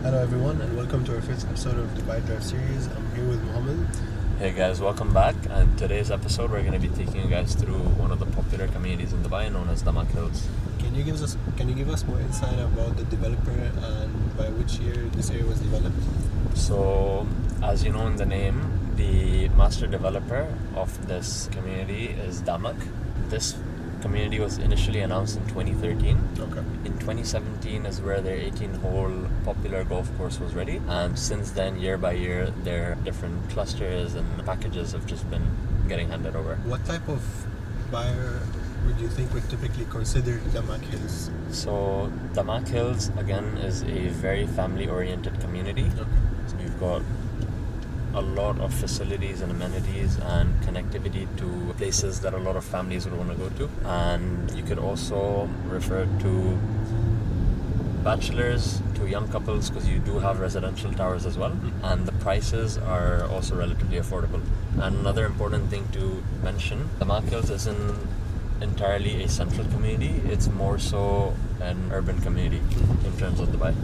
Hello everyone and welcome to our first episode of the Dubai Drive series. I'm here with Mohammed. Hey guys, welcome back. And today's episode we're going to be taking you guys through one of the popular communities in Dubai known as DAMAC Hills. Can you give us more insight about the developer and by which year this area was developed? So, as you know in the name, the master developer of this community is DAMAC. This community was initially announced in 2013. Okay. In 2017 is where their 18-hole popular golf course was ready, and since then, year by year, their different clusters and packages have just been getting handed over. What type of buyer would you think would typically consider DAMAC Hills? So DAMAC Hills again is a very family-oriented community. Okay. So you've got a lot of facilities and amenities and connectivity to places that a lot of families would want to go to, and you could also refer to bachelors, to young couples, because you do have residential towers as well, and the prices are also relatively affordable. And another important thing to mention, DAMAC Hills isn't entirely a central community, it's more so an urban community in terms of Dubai.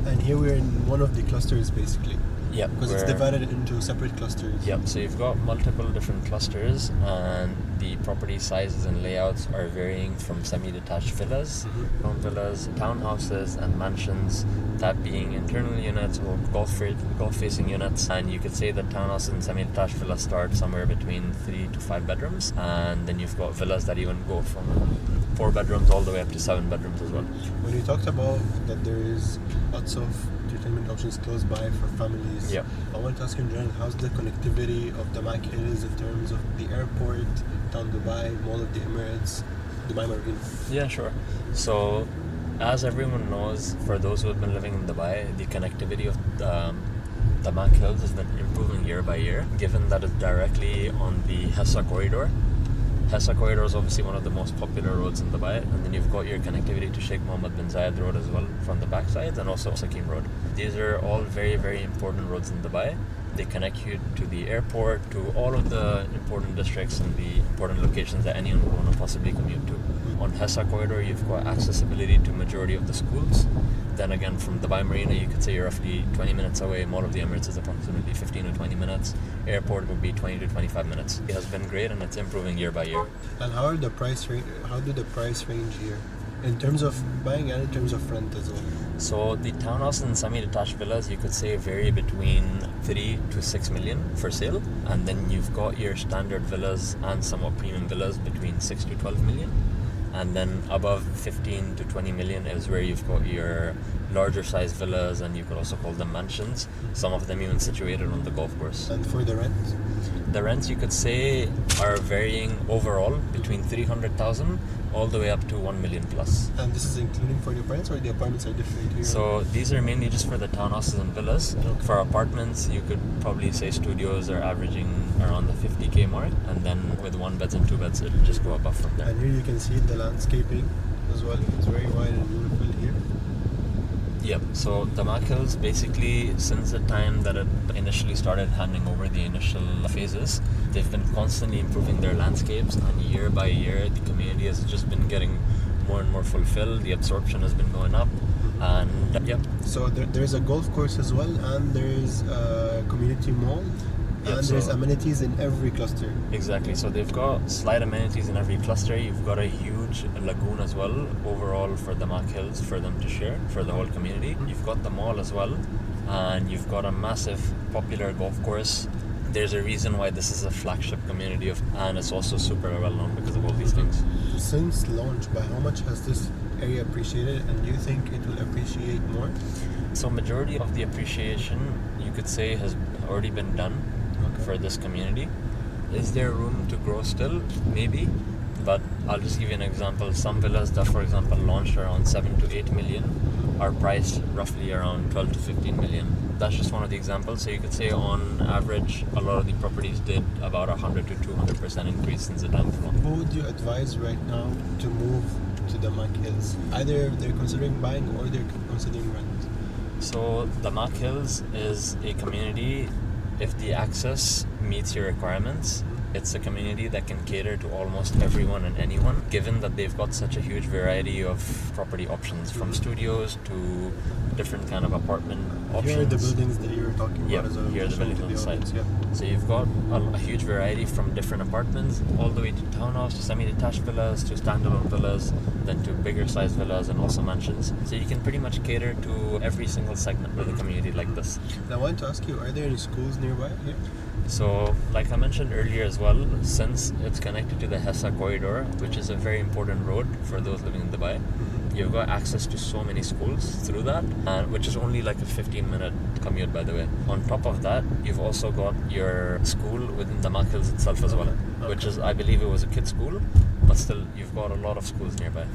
And here we're in one of the clusters basically. Yeah, because it's divided into separate clusters. Yep, so you've got multiple different clusters, and the property sizes and layouts are varying from semi-detached villas, home villas, townhouses, and mansions, that being internal units or golf-facing units. And you could say that townhouses and semi-detached villas start somewhere between 3 to 5 bedrooms, and then you've got villas that even go from 4 bedrooms all the way up to 7 bedrooms as well. When you talked about that there is lots of entertainment options close by for families, Yep. I want to ask you in general, how's the connectivity of DAMAC Hills in terms of the airport, Town Dubai, Mall of the Emirates, Dubai Marina? Yeah, sure. So, as everyone knows, for those who have been living in Dubai, the connectivity of DAMAC Hills has been improving year by year, given that it's directly on the Hessa corridor. Hessa corridor is obviously one of the most popular roads in Dubai, and then you've got your connectivity to Sheikh Mohammed bin Zayed Road as well from the backside, and also Sakim Road. These are all very, very important roads in Dubai. They connect you to the airport, to all of the important districts and the important locations that anyone would want to possibly commute to. On Hessa corridor, you've got accessibility to majority of the schools. Then again, from Dubai Marina, you could say you're roughly 20 minutes away. Mall of the Emirates is approximately 15 to 20 minutes. Airport would be 20 to 25 minutes. It has been great, and it's improving year by year. And how do the price range here in terms of buying and in terms of rent as well? So the townhouse and semi-detached villas, you could say, vary between 3 to 6 million for sale, and then you've got your standard villas and somewhat premium villas between 6 to 12 million. And then above 15 to 20 million is where you've got your larger size villas, and you could also call them mansions, some of them even situated on the golf course. And for the rent? The rents, you could say, are varying overall between 300,000 all the way up to 1 million plus. And this is including for the apartments, or the apartments are different here? So these are mainly just for the townhouses and villas. Okay. For apartments, you could probably say studios are averaging around the 50k mark, and then with 1 beds and 2 beds, it'll just go above from there. And here you can see the landscaping as well. It's very wide and beautiful here. Yep, so DAMAC Hills, basically, since the time that it initially started handing over the initial phases, they've been constantly improving their landscapes, and year by year, the community has just been getting more and more fulfilled. The absorption has been going up, and yep. So there's a golf course as well, and there's a community mall, Yep, and there's amenities in every cluster. Exactly, so they've got slight amenities in every cluster. You've got a huge lagoon as well, overall for DAMAC Hills, for them to share, for the whole community. You've got the mall as well, and you've got a massive popular golf course. There's a reason why this is a flagship community, and it's also super well known because of all these things. Since launch, by how much has this area appreciated, and do you think it will appreciate more? So majority of the appreciation, you could say, has already been done for this community. Is there room to grow still? Maybe, but I'll just give you an example. Some villas that, for example, launched around 7 to 8 million are priced roughly around 12 to 15 million. That's just one of the examples. So you could say on average, a lot of the properties did about 100 to 200% increase since the time of launch. Who would you advise right now to move to DAMAC Hills? Either they're considering buying or they're considering rent. So DAMAC Hills is a community, if the access meets your requirements, it's a community that can cater to almost everyone and anyone, given that they've got such a huge variety of property options, from studios to different kind of apartment options. Here are the buildings that you were talking about as well. Here are the buildings on the side. Yeah. So you've got a huge variety from different apartments all the way to townhouse, to semi-detached villas, to standalone villas, then to bigger sized villas and also mansions. So you can pretty much cater to every single segment of the community like this. Now, I wanted to ask you, are there any schools nearby here? So, like I mentioned earlier as well, since it's connected to the Hessa corridor, which is a very important road for those living in Dubai, you've got access to so many schools through that, which is only like a 15-minute commute, by the way. On top of that, you've also got your school within DAMAC Hills itself as well, which is, I believe it was a kid's school, but still, you've got a lot of schools nearby.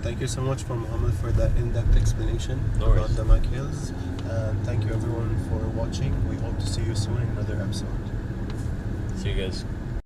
Thank you so much for Mohammed for that in-depth explanation about DAMAC Hills. And thank you everyone for watching. We hope to see you soon in another episode. See you guys.